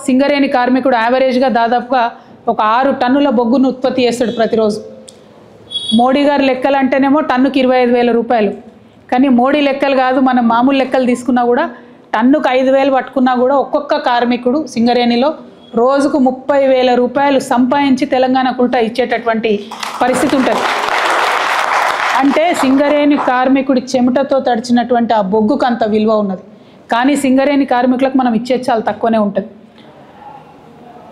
సింగరేణి కార్మికుడు యావరేజ్గా దాదాపుగా ఒక 6 టన్నుల బొగ్గును ఉత్పత్తి చేస్తాడు ప్రతిరోజు. మోడీ గారి లెక్కలు అంటేనేమో టన్నుకి 25,000 రూపాయలు. కానీ మోడీ లెక్కలు కాదు, మనం మామూలు లెక్కలు తీసుకున్నా కూడా టన్నుకు 5,000 పట్టుకున్నా కూడా ఒక్కొక్క కార్మికుడు సింగరేణిలో రోజుకు 30,000 రూపాయలు సంపాదించి తెలంగాణకు ఉల్టా ఇచ్చేటటువంటి పరిస్థితి ఉంటుంది. అంటే సింగరేణి కార్మికుడి చెమటతో తడిచినటువంటి ఆ బొగ్గుకు అంత విలువ ఉన్నది. కానీ సింగరేణి కార్మికులకు మనం ఇచ్చేది చాలా తక్కువనే ఉంటుంది.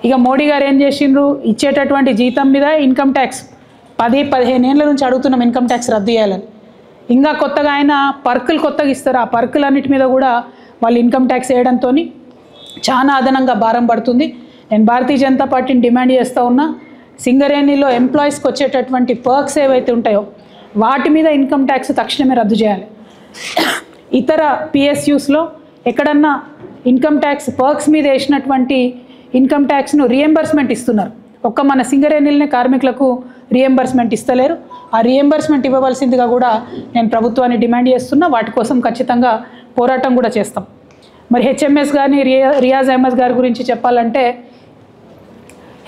ఇక మోడీ గారు ఏం చేసిండ్రు, ఇచ్చేటటువంటి జీతం మీద ఇన్కమ్ ట్యాక్స్ 10-15 ఏళ్ళ నుంచి అడుగుతున్నాం ఇన్కమ్ ట్యాక్స్ రద్దు చేయాలని. ఇంకా కొత్తగా ఆయన పర్కులు కొత్తగా ఇస్తారు. ఆ పర్కులన్నిటి మీద కూడా వాళ్ళు ఇన్కమ్ ట్యాక్స్ వేయడంతో చాలా అదనంగా భారం పడుతుంది. నేను భారతీయ జనతా పార్టీని డిమాండ్ చేస్తూ ఉన్నా, సింగరేణిలో ఎంప్లాయీస్కి వచ్చేటటువంటి పర్క్స్ ఏవైతే ఉంటాయో వాటి మీద ఇన్కమ్ ట్యాక్స్ తక్షణమే రద్దు చేయాలి. ఇతర పిఎస్యూస్లో ఎక్కడన్నా ఇన్కమ్ ట్యాక్స్ పర్క్స్ మీద వేసినటువంటి ఇన్కమ్ ట్యాక్స్ను రియంబర్స్మెంట్ ఇస్తున్నారు. ఒక్క మన సింగరేణిలోనే కార్మికులకు రియంబర్స్మెంట్ ఇస్తలేరు. ఆ రియంబర్స్మెంట్ ఇవ్వవలసిందిగా కూడా నేను ప్రభుత్వాన్ని డిమాండ్ చేస్తున్నా. వాటి కోసం ఖచ్చితంగా పోరాటం కూడా చేస్తాం. మరి హెచ్ఎంఎస్ గారిని రియాజ్ అహ్మద్ గారి గురించి చెప్పాలంటే,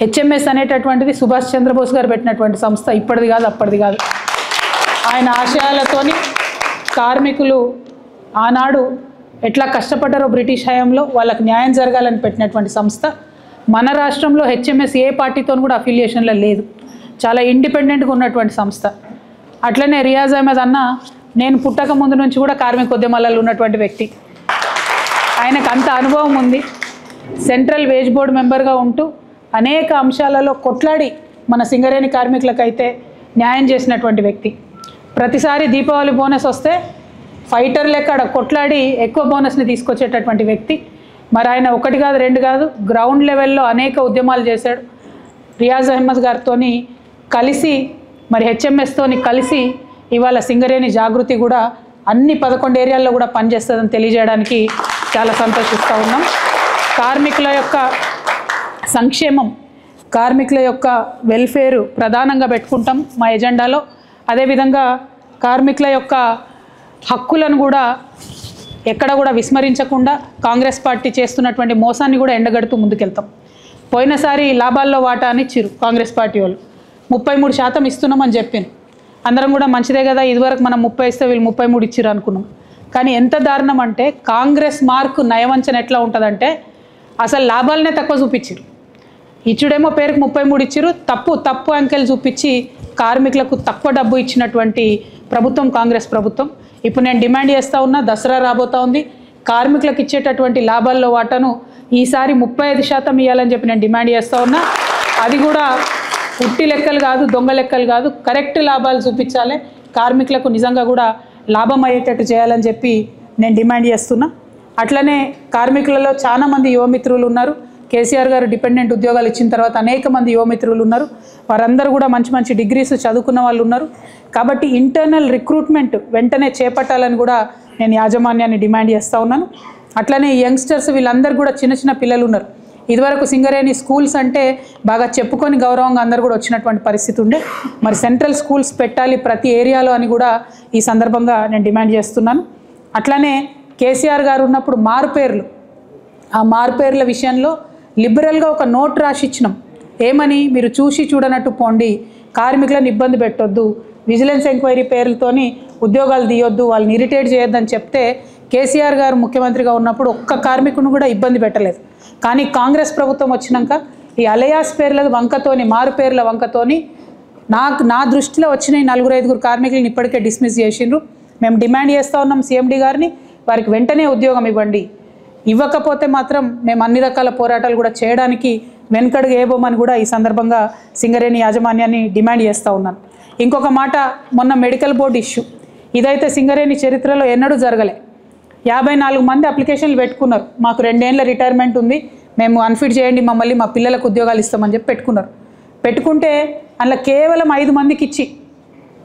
హెచ్ఎంఎస్ అనేటటువంటిది సుభాష్ చంద్రబోస్ గారు పెట్టినటువంటి సంస్థ, ఇప్పటిది కాదు అప్పటిది కాదు. ఆయన ఆశయాలతోని కార్మికులు ఆనాడు ఎట్లా కష్టపడ్డారో బ్రిటిష్ హయాంలో వాళ్ళకు న్యాయం జరగాలని పెట్టినటువంటి సంస్థ. మన రాష్ట్రంలో హెచ్ఎంఎస్ ఏ పార్టీతో కూడా అఫిలియేషన్లో లేదు, చాలా ఇండిపెండెంట్గా ఉన్నటువంటి సంస్థ. అట్లనే రియాజ్ అహ్మద్ అన్న నేను పుట్టక ముందు నుంచి కూడా కార్మిక ఉద్యమాలలో ఉన్నటువంటి వ్యక్తి. ఆయనకు అంత అనుభవం ఉంది. సెంట్రల్ వేజ్ బోర్డు మెంబర్గా ఉంటూ అనేక అంశాలలో కొట్లాడి మన సింగరేణి కార్మికులకైతే న్యాయం చేసినటువంటి వ్యక్తి. ప్రతిసారి దీపావళి బోనస్ వస్తే ఫైటర్ లెక్క కొట్లాడి ఎక్కువ బోనస్ని తీసుకొచ్చేటటువంటి వ్యక్తి. మరి ఆయన 1 కాదు 2 కాదు గ్రౌండ్ లెవెల్లో అనేక ఉద్యమాలు చేశాడు. రియాజ్ అహ్మద్ గారితో కలిసి మరి హెచ్ఎంఎస్తో కలిసి ఇవాళ సింగరేణి జాగృతి కూడా అన్ని 11 ఏరియాల్లో కూడా పనిచేస్తుందని తెలియజేయడానికి చాలా సంతోషిస్తూ ఉన్నాం. కార్మికుల యొక్క సంక్షేమం, కార్మికుల యొక్క వెల్ఫేరు ప్రధానంగా పెట్టుకుంటాం మా ఎజెండాలో. అదేవిధంగా కార్మికుల యొక్క హక్కులను కూడా ఎక్కడ కూడా విస్మరించకుండా కాంగ్రెస్ పార్టీ చేస్తున్నటువంటి మోసాన్ని కూడా ఎండగడుతూ ముందుకెళ్తాం. పోయినసారి లాభాల్లో వాటా అని ఇచ్చిరు కాంగ్రెస్ పార్టీ వాళ్ళు, 33% ఇస్తున్నామని చెప్పాను. అందరం కూడా మంచిదే కదా, ఇదివరకు మనం 30 ఇస్తే వీళ్ళు 33 ఇచ్చిరు అనుకున్నాం. కానీ ఎంత దారుణం అంటే కాంగ్రెస్ మార్కు నయవంచన ఎట్లా ఉంటుందంటే అసలు లాభాలనే తక్కువ చూపించారు. ఇచ్చుడేమో పేరుకు 33 ఇచ్చిరు, తప్పు అంకెలు చూపించి కార్మికులకు తక్కువ డబ్బు ఇచ్చినటువంటి ప్రభుత్వం కాంగ్రెస్ ప్రభుత్వం. ఇప్పుడు నేను డిమాండ్ చేస్తూ ఉన్నా, దసరా రాబోతూ ఉంది, కార్మికులకు ఇచ్చేటటువంటి లాభాల్లో వాటాను ఈసారి 35% ఇవ్వాలని చెప్పి నేను డిమాండ్ చేస్తూ ఉన్నా. అది కూడా ఉట్టి లెక్కలు కాదు, దొంగ లెక్కలు కాదు, కరెక్ట్ లాభాలు చూపించాలి, కార్మికులకు నిజంగా కూడా లాభం అయ్యేటట్టు చేయాలని చెప్పి నేను డిమాండ్ చేస్తున్నా. అట్లనే కార్మికులలో చాలామంది యువమిత్రులు ఉన్నారు. కేసీఆర్ గారు డిపెండెంట్ ఉద్యోగాలు ఇచ్చిన తర్వాత అనేక మంది యువమిత్రులు ఉన్నారు. వారందరూ కూడా మంచి డిగ్రీస్ చదువుకున్న వాళ్ళు ఉన్నారు. కాబట్టి ఇంటర్నల్ రిక్రూట్మెంట్ వెంటనే చేపట్టాలని కూడా నేను యాజమాన్యాన్ని డిమాండ్ చేస్తూ ఉన్నాను. అట్లనే యంగ్స్టర్స్ వీళ్ళందరూ కూడా చిన్న పిల్లలు ఉన్నారు. ఇదివరకు సింగరేణి స్కూల్స్ అంటే బాగా చెప్పుకొని గౌరవంగా అందరూ కూడా వచ్చినటువంటి పరిస్థితి ఉండే. మరి సెంట్రల్ స్కూల్స్ పెట్టాలి ప్రతి ఏరియాలో అని కూడా ఈ సందర్భంగా నేను డిమాండ్ చేస్తున్నాను. అట్లనే కేసీఆర్ గారు ఉన్నప్పుడు మారుపేర్లు, ఆ మారుపేర్ల విషయంలో లిబరల్గా ఒక నోట్ రాసి ఇచ్చినాం. ఏమని, మీరు చూసి చూడనట్టు పోండి, కార్మికులను ఇబ్బంది పెట్టొద్దు, విజిలెన్స్ ఎంక్వైరీ పేర్లతోని ఉద్యోగాలు తీయొద్దు, వాళ్ళని ఇరిటేట్ చేయొద్దని చెప్తే కేసీఆర్ గారు ముఖ్యమంత్రిగా ఉన్నప్పుడు ఒక్క కార్మికుని కూడా ఇబ్బంది పెట్టలేదు. కానీ కాంగ్రెస్ ప్రభుత్వం వచ్చినాక ఈ అలయాస్ పేర్ల వంకతోని, మారు పేర్ల వంకతోని నా దృష్టిలో వచ్చిన 4-5 కార్మికులను ఇప్పటికే డిస్మిస్ చేసిండ్రు. మేము డిమాండ్ చేస్తూ ఉన్నాం సీఎండీ గారిని, వారికి వెంటనే ఉద్యోగం ఇవ్వండి. ఇవ్వకపోతే మాత్రం మేము అన్ని రకాల పోరాటాలు కూడా చేయడానికి వెనుకడుగు వేయబోమని కూడా ఈ సందర్భంగా సింగరేణి యాజమాన్యాన్ని డిమాండ్ చేస్తూ ఉన్నాను. ఇంకొక మాట, మొన్న మెడికల్ బోర్డు ఇష్యూ, ఇదైతే సింగరేణి చరిత్రలో ఎన్నడూ జరగలే. 54 మంది అప్లికేషన్లు పెట్టుకున్నారు. మాకు 2 ఏళ్ళ రిటైర్మెంట్ ఉంది, మేము అన్ఫిట్ చేయండి మమ్మల్ని, మా పిల్లలకు ఉద్యోగాలు ఇస్తామని చెప్పి పెట్టుకున్నారు. పెట్టుకుంటే అందులో కేవలం 5 మందికి ఇచ్చి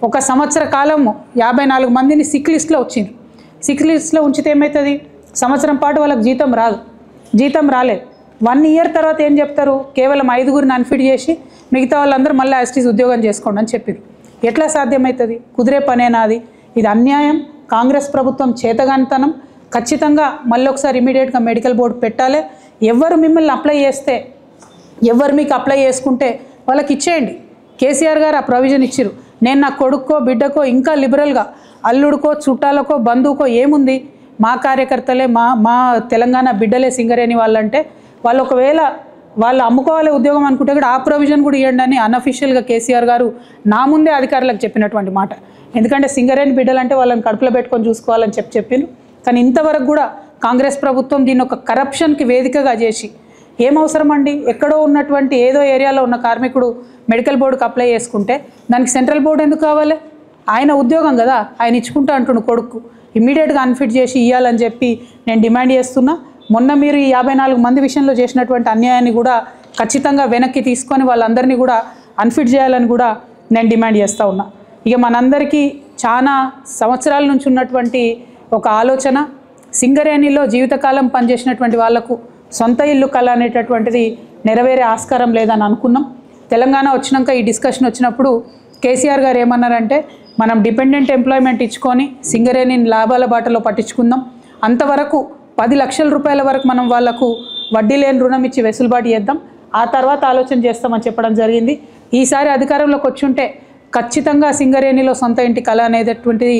1 సంవత్సర కాలము 54 మందిని సిక్ లిస్ట్లో వచ్చింది. సిక్ లిస్ట్లో ఉంచితే ఏమవుతుంది, సంవత్సరం పాటు వాళ్ళకి జీతం రాదు. జీతం రాలేదు. 1 ఇయర్ తర్వాత ఏం చెప్తారు, కేవలం 5గురిని అన్ఫిట్ చేసి మిగతా వాళ్ళందరూ మళ్ళీ యాస్టీస్ ఉద్యోగం చేసుకోండి అని చెప్పారు. ఎట్లా సాధ్యమవుతుంది, కుదిరే పనేనా అది? ఇది అన్యాయం, కాంగ్రెస్ ప్రభుత్వం చేతగానితనం. ఖచ్చితంగా మళ్ళీ ఒకసారి ఇమీడియట్గా మెడికల్ బోర్డు పెట్టాలి. ఎవరు మిమ్మల్ని అప్లై చేస్తే, ఎవరు మీకు అప్లై చేసుకుంటే వాళ్ళకి ఇచ్చేయండి. కేసీఆర్ గారు ఆ ప్రొవిజన్ ఇచ్చిరు. నేను నా కొడుక్కో బిడ్డకో ఇంకా లిబరల్గా అల్లుడికో చుట్టాలకో బంధువుకో ఏముంది, మా కార్యకర్తలే మా తెలంగాణ బిడ్డలే సింగరేణి వాళ్ళంటే వాళ్ళు ఒకవేళ వాళ్ళు అమ్ముకోవాలి ఉద్యోగం అనుకుంటే కూడా ఆ ప్రొవిజన్ కూడా ఇవ్వండి అని అన్అఫీషియల్గా కేసీఆర్ గారు నా ముందే అధికారులకు చెప్పినటువంటి మాట. ఎందుకంటే సింగరేణి బిడ్డలంటే వాళ్ళని కడుపులో పెట్టుకొని చూసుకోవాలని చెప్పాను. కానీ ఇంతవరకు కూడా కాంగ్రెస్ ప్రభుత్వం దీన్ని ఒక కరప్షన్కి వేదికగా చేసి, ఏం అవసరం అండి, ఎక్కడో ఉన్నటువంటి ఏదో ఏరియాలో ఉన్న కార్మికుడు మెడికల్ బోర్డుకి అప్లై చేసుకుంటే దానికి సెంట్రల్ బోర్డు ఎందుకు కావాలి? ఆయన ఉద్యోగం కదా, ఆయన ఇచ్చుకుంటా అంటుండు కొడుకు, ఇమ్మీడియట్గా అన్ఫిట్ చేసి ఇవ్వాలని చెప్పి నేను డిమాండ్ చేస్తున్నా. మొన్న మీరు ఈ 54 మంది విషయంలో చేసినటువంటి అన్యాయాన్ని కూడా ఖచ్చితంగా వెనక్కి తీసుకొని వాళ్ళందరినీ కూడా అన్ఫిట్ చేయాలని కూడా నేను డిమాండ్ చేస్తూ ఉన్నా. ఇక మనందరికీ చాలా సంవత్సరాల నుంచి ఉన్నటువంటి ఒక ఆలోచన, సింగరేణిలో జీవితకాలం పనిచేసినటువంటి వాళ్లకు సొంత ఇల్లు కళ అనేటటువంటిది నెరవేరే ఆస్కారం లేదని అనుకున్నాం. తెలంగాణ వచ్చినాక ఈ డిస్కషన్ వచ్చినప్పుడు కేసీఆర్ గారు ఏమన్నారంటే, మనం డిపెండెంట్ ఎంప్లాయ్మెంట్ ఇచ్చుకొని సింగరేణిని లాభాల బాటలో పట్టించుకుందాం, అంతవరకు 10 లక్షల రూపాయల వరకు మనం వాళ్లకు వడ్డీ లేని రుణం ఇచ్చి వెసులుబాటు చేద్దాం, ఆ తర్వాత ఆలోచన చేస్తామని చెప్పడం జరిగింది. ఈసారి అధికారంలోకి వచ్చుంటే ఖచ్చితంగా సింగరేణిలో సొంత ఇంటి కళ అనేటటువంటిది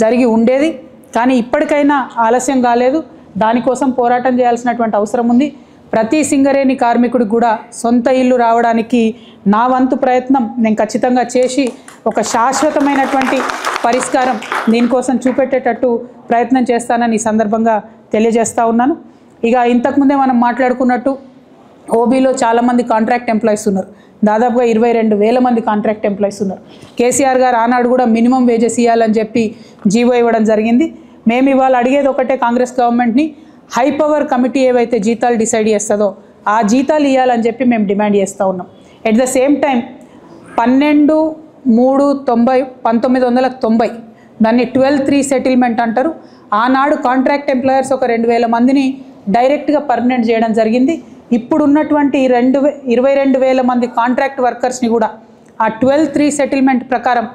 జరిగి ఉండేది. కానీ ఇప్పటికైనా ఆలస్యం కాలేదు, దానికోసం పోరాటం చేయాల్సినటువంటి అవసరం ఉంది. ప్రతి సింగరేణి కార్మికుడికి కూడా సొంత ఇల్లు రావడానికి నా వంతు ప్రయత్నం నేను ఖచ్చితంగా చేసి ఒక శాశ్వతమైనటువంటి పరిష్కారం దీనికోసం చూపెట్టేటట్టు ప్రయత్నం చేస్తానని ఈ సందర్భంగా తెలియజేస్తూ ఉన్నాను. ఇక ఇంతకుముందే మనం మాట్లాడుకున్నట్టు ఓబీలో చాలామంది కాంట్రాక్ట్ ఎంప్లాయీస్ ఉన్నారు, దాదాపుగా 22,000 మంది కాంట్రాక్ట్ ఎంప్లాయీస్ ఉన్నారు. కేసీఆర్ గారు ఆనాడు కూడా మినిమం వేజెస్ ఇవ్వాలని చెప్పి జీవో ఇవ్వడం జరిగింది. మేము ఇవాళ అడిగేది ఒకటే, కాంగ్రెస్ గవర్నమెంట్ని హై పవర్ కమిటీ ఏవైతే జీతాలు డిసైడ్ చేస్తుందో ఆ జీతాలు ఇవ్వాలని చెప్పి మేము డిమాండ్ చేస్తూ ఉన్నాం. ఎట్ ద సేమ్ టైం 12/3/1990 దాన్ని 12/3 సెటిల్మెంట్ అంటారు. ఆనాడు కాంట్రాక్ట్ ఎంప్లాయర్స్ ఒక 2,000 మందిని డైరెక్ట్గా పర్మనెంట్ చేయడం జరిగింది. ఇప్పుడు ఉన్నటువంటి 22,000 మంది కాంట్రాక్ట్ వర్కర్స్ని కూడా ఆ 12/3 సెటిల్మెంట్ ప్రకారం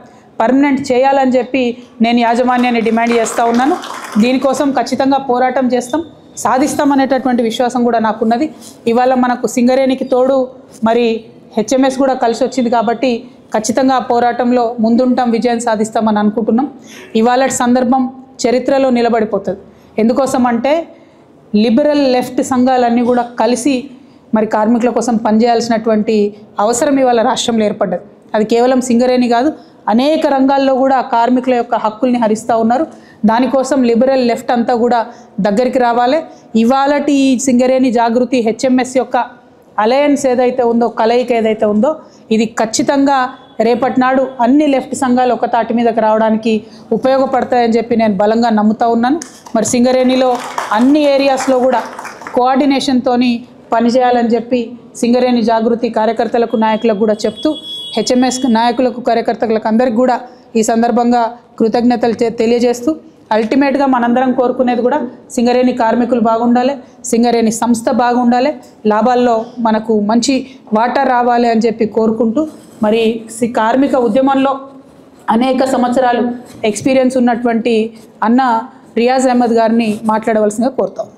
పర్మనెంట్ చేయాలని చెప్పి నేను యాజమాన్యాన్ని డిమాండ్ చేస్తూ ఉన్నాను. దీనికోసం ఖచ్చితంగా పోరాటం చేస్తాం, సాధిస్తామనేటటువంటి విశ్వాసం కూడా నాకున్నది. ఇవాళ మనకు సింగరేణికి తోడు మరి హెచ్ఎంఎస్ కూడా కలిసి వచ్చింది కాబట్టి ఖచ్చితంగా ఆ పోరాటంలో ముందుంటాం, విజయం సాధిస్తామని అనుకుంటున్నాం. ఇవాళ సందర్భం చరిత్రలో నిలబడిపోతుంది. ఎందుకోసం అంటే లిబరల్ లెఫ్ట్ సంఘాలన్నీ కూడా కలిసి మరి కార్మికుల కోసం పనిచేయాల్సినటువంటి అవసరం ఇవాళ రాష్ట్రంలో ఏర్పడ్డది. అది కేవలం సింగరేణి కాదు, అనేక రంగాల్లో కూడా కార్మికుల యొక్క హక్కుల్ని హరిస్తూ ఉన్నారు. దానికోసం లిబరల్ లెఫ్ట్ అంతా కూడా దగ్గరికి రావాలి. ఇవాళటి ఈ సింగరేణి జాగృతి హెచ్ఎంఎస్ యొక్క అలయన్స్ ఏదైతే ఉందో, కలయిక ఏదైతే ఉందో, ఇది ఖచ్చితంగా రేపటి నాడు అన్ని లెఫ్ట్ సంఘాలు ఒక తాటి మీదకి రావడానికి ఉపయోగపడతాయని చెప్పి నేను బలంగా నమ్ముతూ ఉన్నాను. మరి సింగరేణిలో అన్ని ఏరియాస్లో కూడా కోఆర్డినేషన్తో పనిచేయాలని చెప్పి సింగరేణి జాగృతి కార్యకర్తలకు నాయకులకు కూడా చెప్తూ, హెచ్ఎంఎస్ నాయకులకు కార్యకర్తలకు అందరికీ కూడా ఈ సందర్భంగా కృతజ్ఞతలు తెలియజేస్తూ, అల్టిమేట్గా మనందరం కోరుకునేది కూడా సింగరేణి కార్మికులు బాగుండాలి, సింగరేణి సంస్థ బాగుండాలి, లాభాల్లో మనకు మంచి వాటా రావాలి అని చెప్పి కోరుకుంటూ, మరి కార్మిక ఉద్యమంలో అనేక సంవత్సరాలు ఎక్స్పీరియన్స్ ఉన్నటువంటి అన్న రియాజ్ అహ్మద్ గారిని మాట్లాడవలసిందిగా కోరుతాం.